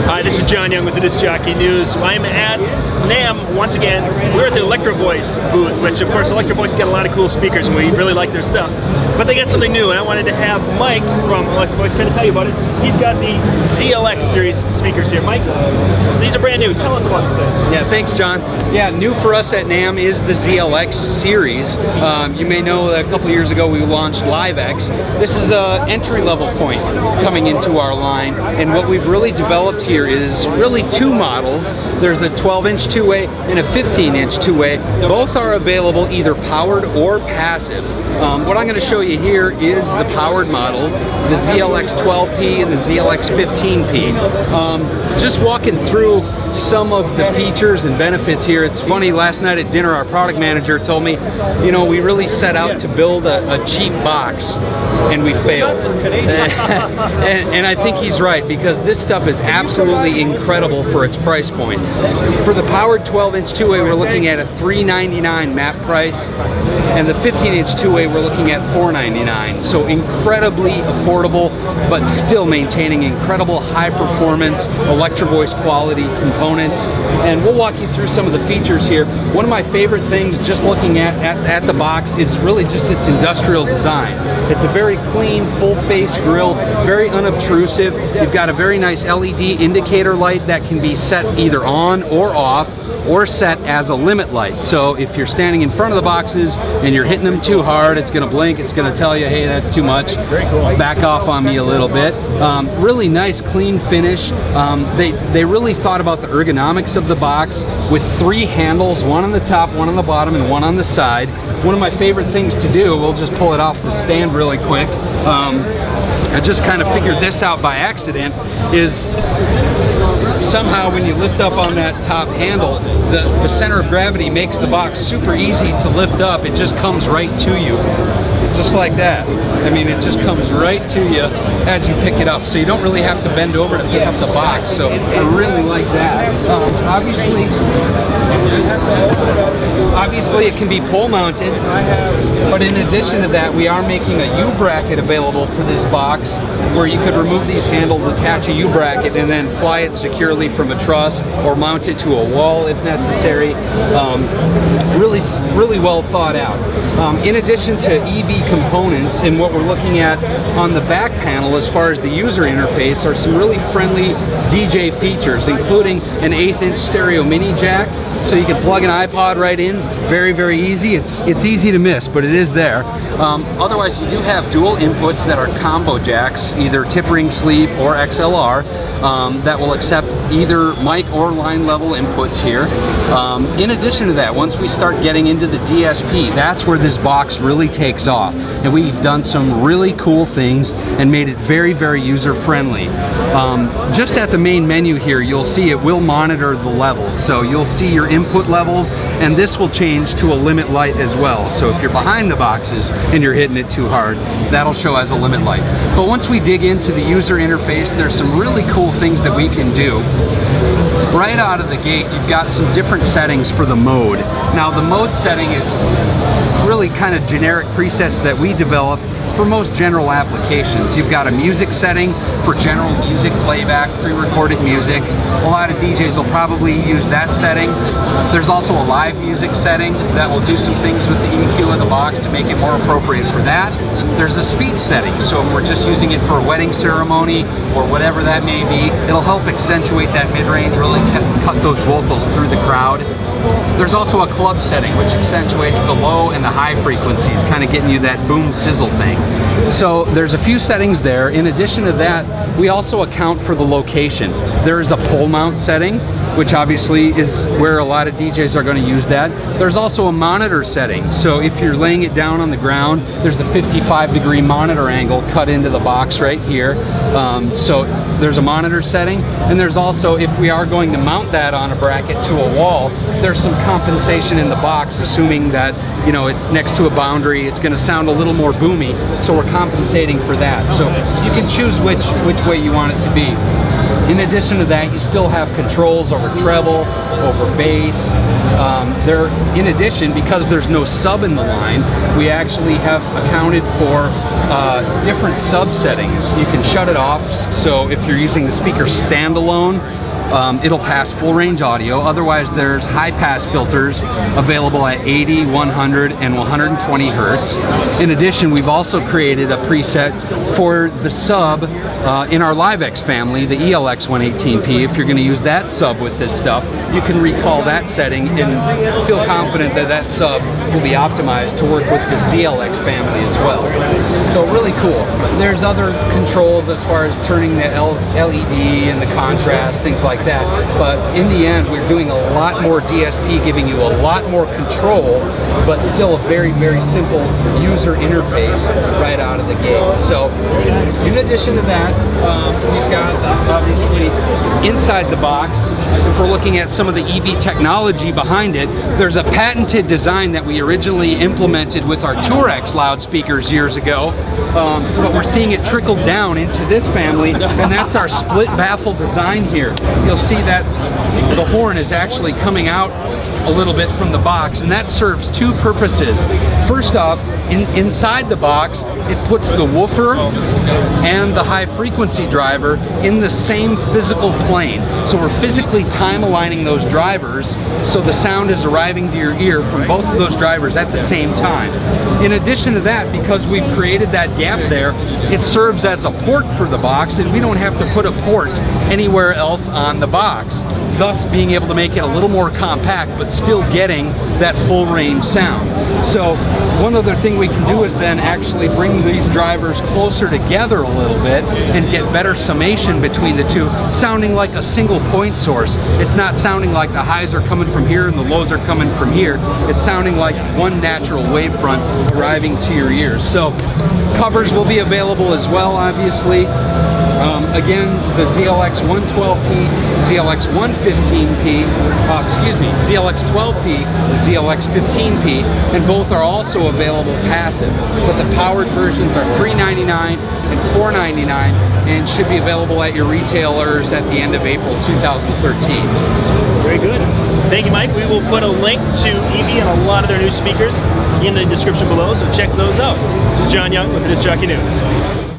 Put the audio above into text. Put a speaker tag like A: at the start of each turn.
A: Hi, this is John Young with the Disc Jockey News. I'm at NAMM once again. We're at the Electro-Voice booth, which of course Electro-Voice got a lot of cool speakers and we really like their stuff. But they got something new and I wanted to have Mike from Electro-Voice kind of tell you about it. He's got the ZLX series speakers here. Mike, these are brand new. Tell us about these things.
B: Yeah, thanks John. Yeah, new for us at NAMM is the ZLX series. You may know that a couple years ago we launched LiveX. This is an entry-level point coming into our line, and what we've really developed here is really two models. There's a 12-inch two-way and a 15-inch two-way. Both are available either powered or passive. What I'm going to show you here is the powered models, the ZLX 12P and the ZLX 15P. Just walking through some of the features and benefits here. It's funny, last night at dinner our product manager told me, you know, we really set out to build a cheap box and we failed. and I think he's right, because this stuff is absolutely incredible for its price point. For the powered 12-inch two-way we're looking at a $399 MAP price, and the 15-inch two-way we're looking at $499. So incredibly affordable, but still maintaining incredible high performance Electro-Voice quality components. And we'll walk you through some of the features here. One of my favorite things just looking at the box is really just its industrial design. It's a very clean, full-face grille, very unobtrusive. You've got a very nice LED indicator light that can be set either on or off, or set as a limit light. So if you're standing in front of the boxes and you're hitting them too hard, it's gonna blink, it's gonna tell you, hey, that's too much. Very cool. Back off on me a little bit. Really nice, clean finish. They really thought about the ergonomics of the box with 3 handles, one on the top, one on the bottom, and one on the side. One of my favorite things to do, we'll just pull it off the stand really quick. I just kind of figured this out by accident, is somehow when you lift up on that top handle, the center of gravity makes the box super easy to lift up. It just comes right to you, just like that. I mean, it just comes right to you as you pick it up, so you don't really have to bend over to pick up the box. So I really like that. Obviously it can be pole mounted, but in addition to that, we are making a U-bracket available for this box, where you could remove these handles, attach a U-bracket, and then fly it securely from a truss or mount it to a wall if necessary. Really well thought out. In addition to EV components, and what we're looking at on the back panel as far as the user interface are some really friendly DJ features, including an 1/8-inch stereo mini jack, so you can plug an iPod right in. Very, very easy. It's easy to miss, but it is there. Otherwise, you do have dual inputs that are combo jacks, either tip ring sleeve or XLR, that will accept either mic or line level inputs here. In addition to that, once we start getting into the DSP, that's where this box really takes off. And we've done some really cool things and made it very, very user friendly. Just at the main menu here, you'll see it will monitor the levels. So you'll see your input levels, and this will change to a limit light as well. So if you're behind the boxes and you're hitting it too hard, that'll show as a limit light. But once we dig into the user interface, there's some really cool things that we can do. Right out of the gate, you've got some different settings for the mode. Now the mode setting is really kind of generic presets that we develop for most general applications. You've got a music setting for general music playback, pre-recorded music. A lot of DJs will probably use that setting. There's also a live music setting that will do some things with the EQ of the box to make it more appropriate for that. There's a speech setting, so if we're just using it for a wedding ceremony or whatever that may be, it'll help accentuate that mid-range, really cut those vocals through the crowd. There's also a club setting, which accentuates the low and the high frequencies, kind of getting you that boom sizzle thing. So there's a few settings there. In addition to that, we also account for the location. There is a pole mount setting, which obviously is where a lot of DJs are going to use that. There's also a monitor setting. So if you're laying it down on the ground, there's a 55-degree monitor angle cut into the box right here. So there's a monitor setting, and there's also, if we are going to mount that on a bracket to a wall, there's some compensation in the box, assuming that, you know, it's next to a boundary, it's going to sound a little more boomy, so we're compensating for that. So you can choose which way you want it to be. In addition to that, you still have controls over over treble, over bass. In addition, because there's no sub in the line, we actually have accounted for different sub settings. You can shut it off, so if you're using the speaker standalone, it'll pass full range audio. Otherwise, there's high pass filters available at 80, 100, and 120 hertz. In addition, we've also created a preset for the sub in our LiveX family, the ELX 118P. If you're going to use that sub with this stuff, you can recall that setting and feel confident that that sub will be optimized to work with the ZLX family as well. So really cool. There's other controls as far as turning the LED and the contrast, things like that, but in the end we're doing a lot more DSP, giving you a lot more control, but still a very, very simple user interface right out of the gate. So in addition to that, we've got obviously inside the box, if we're looking at some of the EV technology behind it, there's a patented design that we originally implemented with our Tourex loudspeakers years ago, but we're seeing it trickle down into this family, and that's our split baffle design here. You'll see that the horn is actually coming out a little bit from the box, and that serves two purposes. First off, inside the box, it puts the woofer and the high frequency driver in the same physical plane. So we're physically time aligning those drivers so the sound is arriving to your ear from both of those drivers at the same time. In addition to that, because we've created that gap there, it serves as a port for the box, and we don't have to put a port anywhere else on the box, thus being able to make it a little more compact but still getting that full range sound. So one other thing we can do is then actually bring these drivers closer together a little bit and get better summation between the two, sounding like a single point source. It's not sounding like the highs are coming from here and the lows are coming from here. It's sounding like one natural wavefront arriving to your ears. So covers will be available as well, obviously. Again, the ZLX 112P, ZLX 115P, ZLX 12P, ZLX 15P, and both are also available passive. But the powered versions are $399 and $499 and should be available at your retailers at the end of April 2013.
A: Very good. Thank you, Mike. We will put a link to EV and a lot of their new speakers in the description below, so check those out. This is John Young with This Jockey News.